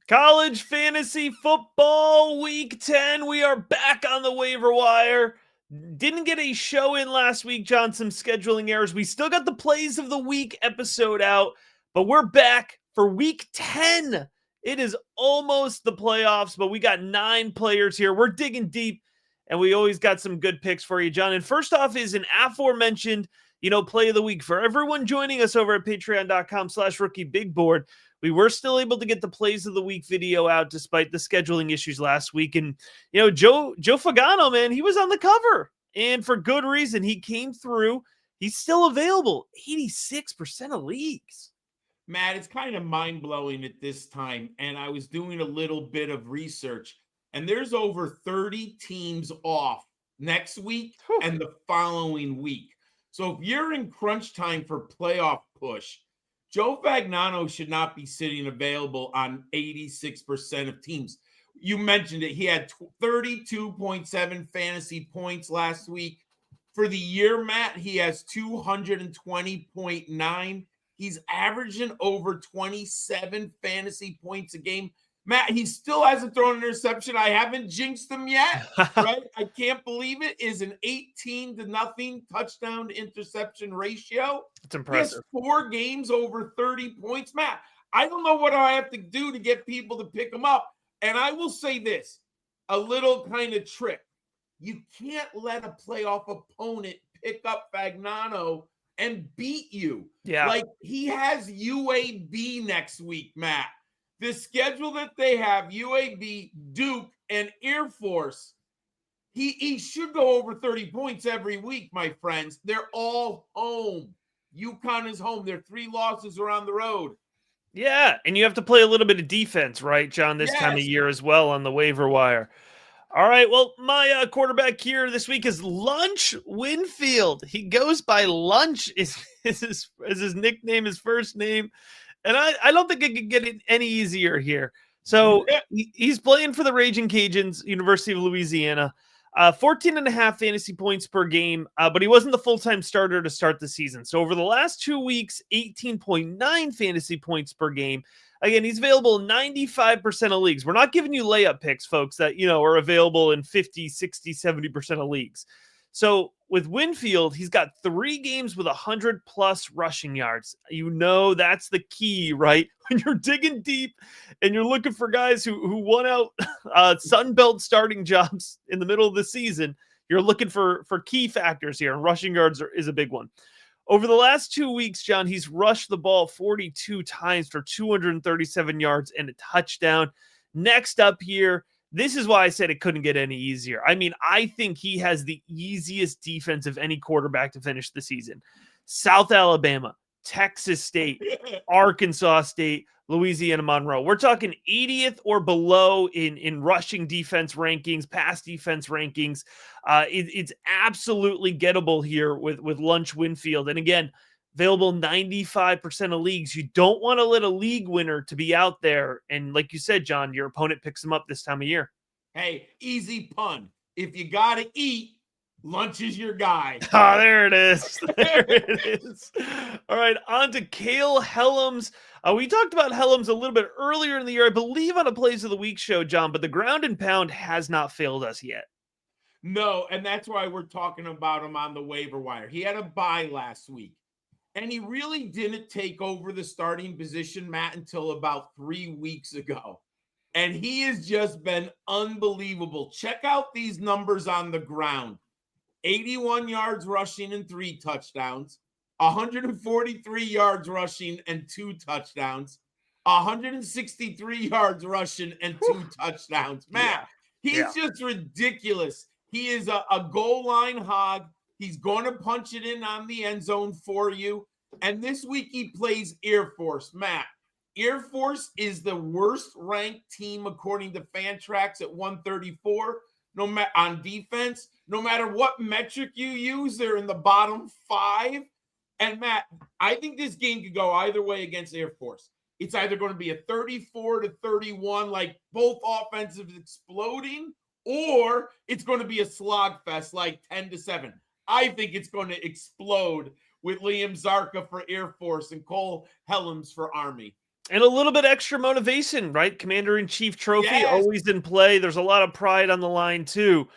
College fantasy football week 10. We are back on the waiver wire. Didn't get a show in last week, John. Some scheduling errors. We still got the plays of the week episode out, but we're back for week 10. It is almost the playoffs, but we got 9 players here. We're digging deep, and we always got some good picks for you, John. And first off is an aforementioned, play of the week. For everyone joining us over at patreon.com/rookiebigboard, we were still able to get the plays of the week video out despite the scheduling issues last week. And, Joe Fagnano, man, he was on the cover, and for good reason. He came through. He's still available. 86% of leagues. Matt, it's kind of mind-blowing at this time. And I was doing a little bit of research, and there's over 30 teams off next week and the following week. So if you're in crunch time for playoff push, Joe Fagnano should not be sitting available on 86% of teams. You mentioned it. He had 32.7 fantasy points last week. For the year, Matt, he has 220.9. He's averaging over 27 fantasy points a game. Matt, he still hasn't thrown an interception. I haven't jinxed him yet, right? I can't believe it. Is an 18-0 touchdown to interception ratio. It's impressive. He has 4 games over 30 points. Matt, I don't know what I have to do to get people to pick him up. And I will say this, a little kind of trick. You can't let a playoff opponent pick up Fagnano and beat you. Yeah. Like, he has UAB next week, Matt. The schedule that they have, UAB, Duke, and Air Force, he should go over 30 points every week, my friends. They're all home. UConn is home. Their 3 losses are on the road. Yeah, and you have to play a little bit of defense, right, John, this time of year as well on the waiver wire. All right, well, my quarterback here this week is Lunch Winfield. He goes by Lunch is his nickname, his first name. And I don't think it could get any easier here. So he's playing for the Raging Cajuns, University of Louisiana. 14.5 fantasy points per game, but he wasn't the full-time starter to start the season. So over the last 2 weeks, 18.9 fantasy points per game. Again, he's available in 95% of leagues. We're not giving you layup picks, folks, that, are available in 50, 60, 70% of leagues. So with Winfield, he's got 3 games with 100+ rushing yards. That's the key, right? When you're digging deep and you're looking for guys who won out Sun Belt starting jobs in the middle of the season, you're looking for key factors here, and rushing yards is a big one. Over the last 2 weeks, John, he's rushed the ball 42 times for 237 yards and a touchdown. Next up here, this is why I said it couldn't get any easier. I mean, I think he has the easiest defense of any quarterback to finish the season. South Alabama, Texas State, Arkansas State, Louisiana Monroe. We're talking 80th or below in rushing defense rankings, pass defense rankings. It's absolutely gettable here with Lunch Winfield. And again, available 95% of leagues. You don't want to let a league winner to be out there. And like you said, John, your opponent picks him up this time of year. Hey, easy pun. If you got to eat, Lunch is your guy. Oh, there it is. There it is. All right, on to Cale Hellums. We talked about Hellums a little bit earlier in the year, I believe, on a Plays of the Week show, John, but the ground and pound has not failed us yet. No, and that's why we're talking about him on the waiver wire. He had a bye last week, and he really didn't take over the starting position, Matt, until about 3 weeks ago. And he has just been unbelievable. Check out these numbers on the ground. 81 yards rushing and 3 touchdowns, 143 yards rushing and 2 touchdowns, 163 yards rushing and 2 touchdowns. Matt, he's just ridiculous. He is a goal line hog. He's going to punch it in on the end zone for you. And this week he plays Air Force. Matt, Air Force is the worst ranked team according to Fantrax at 134. No matter on defense, no matter what metric you use, they're in the bottom 5. And Matt, I think this game could go either way against Air Force. It's either going to be a 34-31, like both offensives exploding, or it's going to be a slog fest, like 10-7. I think it's going to explode with Liam Zarka for Air Force and Cole Hellums for Army. And a little bit extra motivation, right? Commander-in-Chief trophy Yes. always in play. There's a lot of pride on the line, too.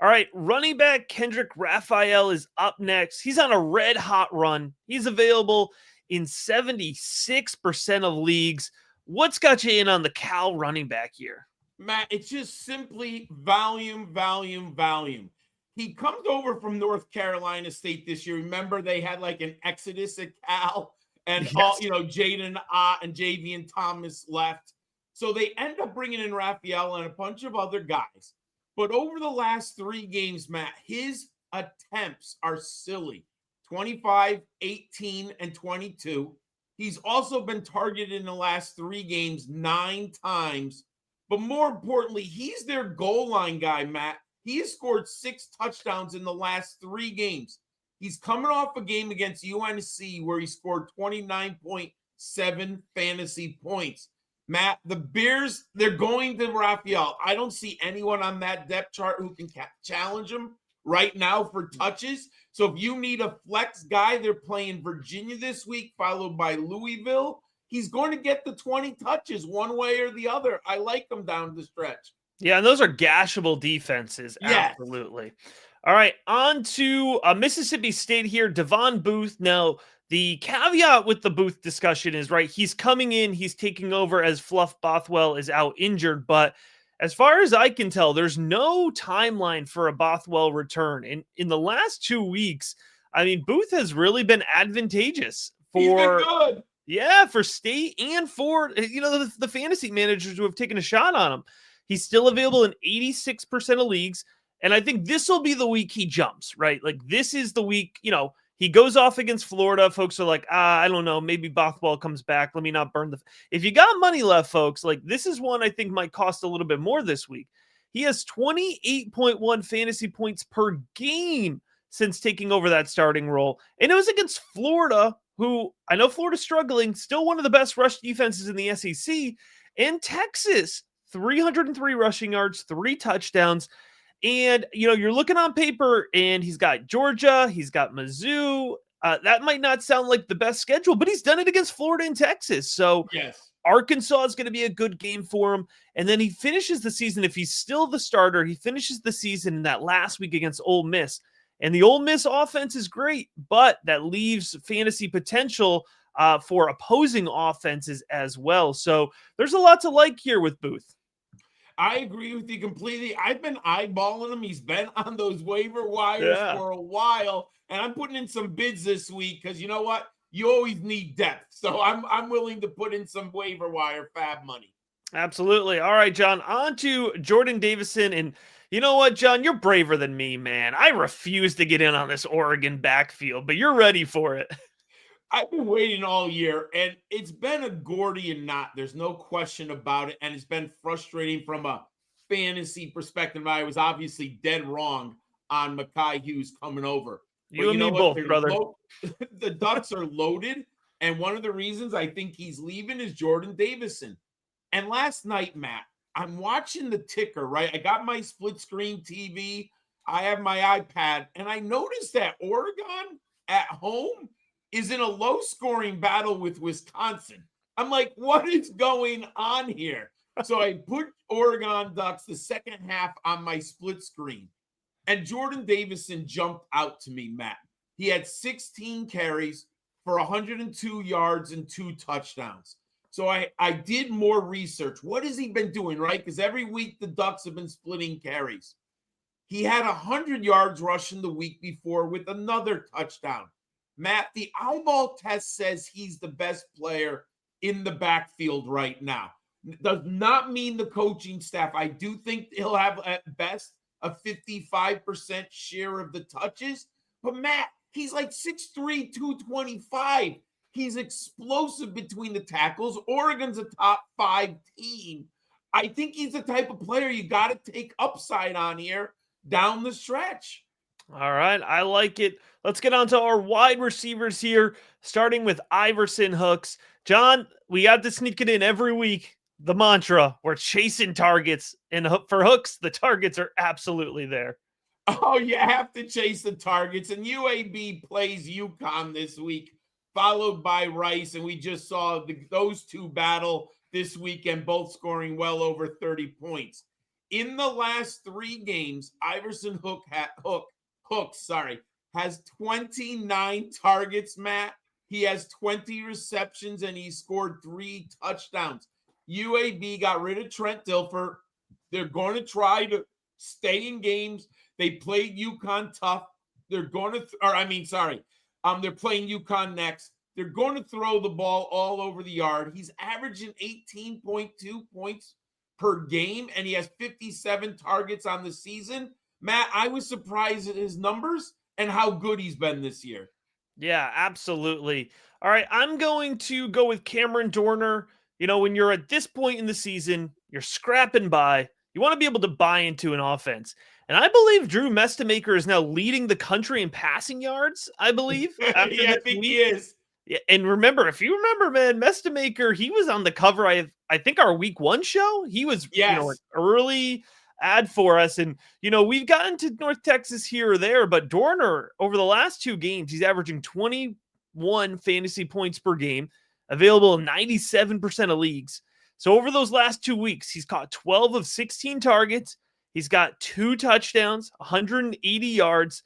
All right, running back Kendrick Raphael is up next. He's on a red-hot run. He's available in 76% of leagues. What's got you in on the Cal running back here? Matt, it's just simply volume, volume, volume. He comes over from North Carolina State this year. Remember, they had like an exodus at Cal, and all Yes. Jaden and Javian Thomas left. So they end up bringing in Raphael and a bunch of other guys. But over the last 3 games, Matt, his attempts are silly: 25, 18, and 22. He's also been targeted in the last 3 games 9 times. But more importantly, he's their goal line guy, Matt. He has scored 6 touchdowns in the last 3 games. He's coming off a game against UNC where he scored 29.7 fantasy points. Matt, the Bears, they're going to Raphael. I don't see anyone on that depth chart who can challenge him right now for touches. So if you need a flex guy, they're playing Virginia this week, followed by Louisville. He's going to get the 20 touches one way or the other. I like him down the stretch. Yeah, and those are gashable defenses. Yes. Absolutely. All right, on to Mississippi State here. Davon Booth. Now, the caveat with the Booth discussion is, right, he's coming in, he's taking over as Fluff Bothwell is out injured. But as far as I can tell, there's no timeline for a Bothwell return. And in the last 2 weeks, I mean, Booth has really been advantageous He's been for good. Yeah, for State and for the fantasy managers who have taken a shot on him. He's still available in 86% of leagues, and I think this will be the week he jumps, right? Like this is the week, he goes off against Florida. Folks are like, I don't know, maybe Bothwell comes back. Let me not burn If you got money left, folks, like this is one I think might cost a little bit more this week. He has 28.1 fantasy points per game since taking over that starting role, and it was against Florida, who I know Florida's struggling, still one of the best rush defenses in the SEC, and Texas, 303 rushing yards, 3 touchdowns. And, you're looking on paper and he's got Georgia, he's got Mizzou. That might not sound like the best schedule, but he's done it against Florida and Texas. So yes, Arkansas is going to be a good game for him. And then he finishes the season, if he's still the starter, he finishes the season in that last week against Ole Miss. And the Ole Miss offense is great, but that leaves fantasy potential for opposing offenses as well. So there's a lot to like here with Booth. I agree with you completely. I've been eyeballing him. He's been on those waiver wires for a while, and I'm putting in some bids this week because you know what? You always need depth. So I'm willing to put in some waiver wire fab money. Absolutely. All right, John, on to Jordon Davison. And you know what, John? You're braver than me, man. I refuse to get in on this Oregon backfield, but you're ready for it. I've been waiting all year, and it's been a Gordian knot. There's no question about it, and it's been frustrating from a fantasy perspective. I was obviously dead wrong on Mekhi Hughes coming over. You and me both, brother. The Ducks are loaded, and one of the reasons I think he's leaving is Jordon Davison. And last night, Matt, I'm watching the ticker, right? I got my split screen TV. I have my iPad, and I noticed that Oregon at home is in a low-scoring battle with Wisconsin. I'm like, what is going on here? So I put Oregon Ducks the second half on my split screen, and Jordon Davison jumped out to me, Matt. He had 16 carries for 102 yards and 2 touchdowns. So I did more research. What has he been doing, right? Because every week the Ducks have been splitting carries. He had 100 yards rushing the week before with another touchdown. Matt, the eyeball test says he's the best player in the backfield right now. Does not mean the coaching staff. I do think he'll have at best a 55% share of the touches. But Matt, he's like 6'3", 225. He's explosive between the tackles. Oregon's a top 5 team. I think he's the type of player you got to take upside on here down the stretch. All right, I like it. Let's get on to our wide receivers here, starting with Iverson Hooks. John, we got to sneak it in every week. The mantra, we're chasing targets. And for Hooks, the targets are absolutely there. Oh, you have to chase the targets. And UAB plays UConn this week. followed by Rice. And we just saw those two battle this weekend, both scoring well over 30 points. In the last 3 games, Iverson Hooks has 29 targets, Matt. He has 20 receptions, and he scored 3 touchdowns. UAB got rid of Trent Dilfer. They're going to try to stay in games. They played UConn tough. They're going to, they're playing UConn next. They're going to throw the ball all over the yard. He's averaging 18.2 points per game, and he has 57 targets on the season. Matt, I was surprised at his numbers and how good he's been this year. Yeah, absolutely. All right, I'm going to go with Cameron Dorner. You know, when you're at this point in the season, you're scrapping by. You want to be able to buy into an offense. And I believe Drew Mestamaker is now leading the country in passing yards, I believe. After I think he is. Yeah, and remember, if you remember, man, Mestamaker, he was on the cover. I think our week 1 show. He was, an early ad for us, and we've gotten to North Texas here or there, but Dorner over the last 2 games, he's averaging 21 fantasy points per game, available in 97% of leagues. So over those last 2 weeks, he's caught 12 of 16 targets. He's got 2 touchdowns, 180 yards.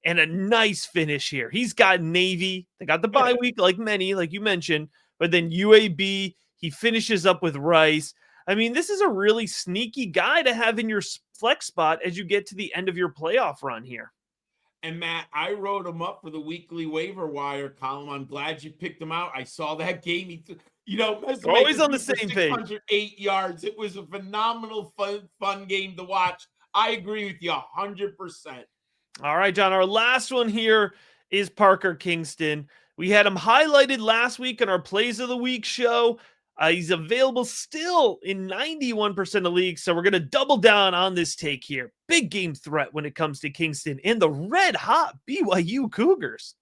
And a nice finish here. He's got Navy. They got the bye week, like you mentioned. But then UAB, he finishes up with Rice. I mean, this is a really sneaky guy to have in your flex spot as you get to the end of your playoff run here. And Matt, I wrote him up for the weekly waiver wire column. I'm glad you picked him out. I saw that game. Always on the same page. 608 yards. It was a phenomenal, fun game to watch. I agree with you 100%. All right, John, our last one here is Parker Kingston. We had him highlighted last week in our Plays of the Week show. He's available still in 91% of leagues, so we're going to double down on this take here. Big game threat when it comes to Kingston and the red-hot BYU Cougars.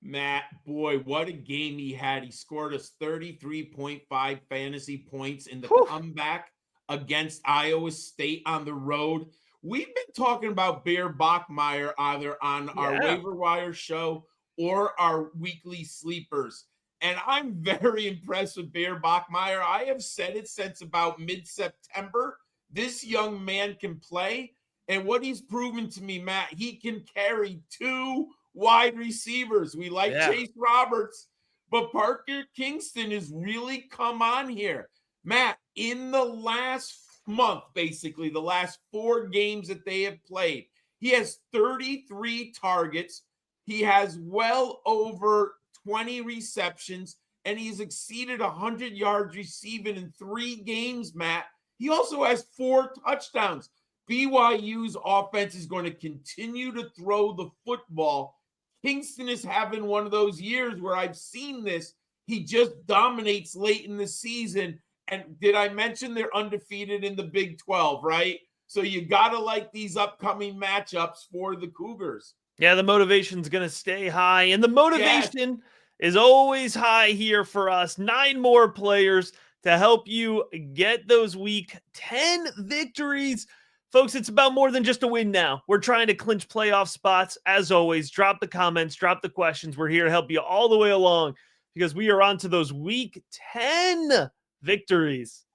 Matt, boy, what a game he had. He scored us 33.5 fantasy points in the comeback against Iowa State on the road. We've been talking about Bear Bachmeier either on our waiver wire show or our weekly sleepers. And I'm very impressed with Bear Bachmeier. I have said it since about mid-September. This young man can play. And what he's proven to me, Matt, he can carry 2 wide receivers. We like Chase Roberts, but Parker Kingston has really come on here. Matt, in the last month, basically the last 4 games that they have played, he has 33 targets. He has well over 20 receptions, and he's exceeded 100 yards receiving in 3 games, Matt. He also has 4 touchdowns. BYU's offense is going to continue to throw the football. Kingston is having one of those years where I've seen this. He just dominates late in the season. And did I mention they're undefeated in the Big 12, right? So you got to like these upcoming matchups for the Cougars. Yeah, the motivation's going to stay high. And the motivation is always high here for us. 9 more players to help you get those Week 10 victories. Folks, it's about more than just a win now. We're trying to clinch playoff spots. As always, drop the comments, drop the questions. We're here to help you all the way along because we are on to those Week 10 victories.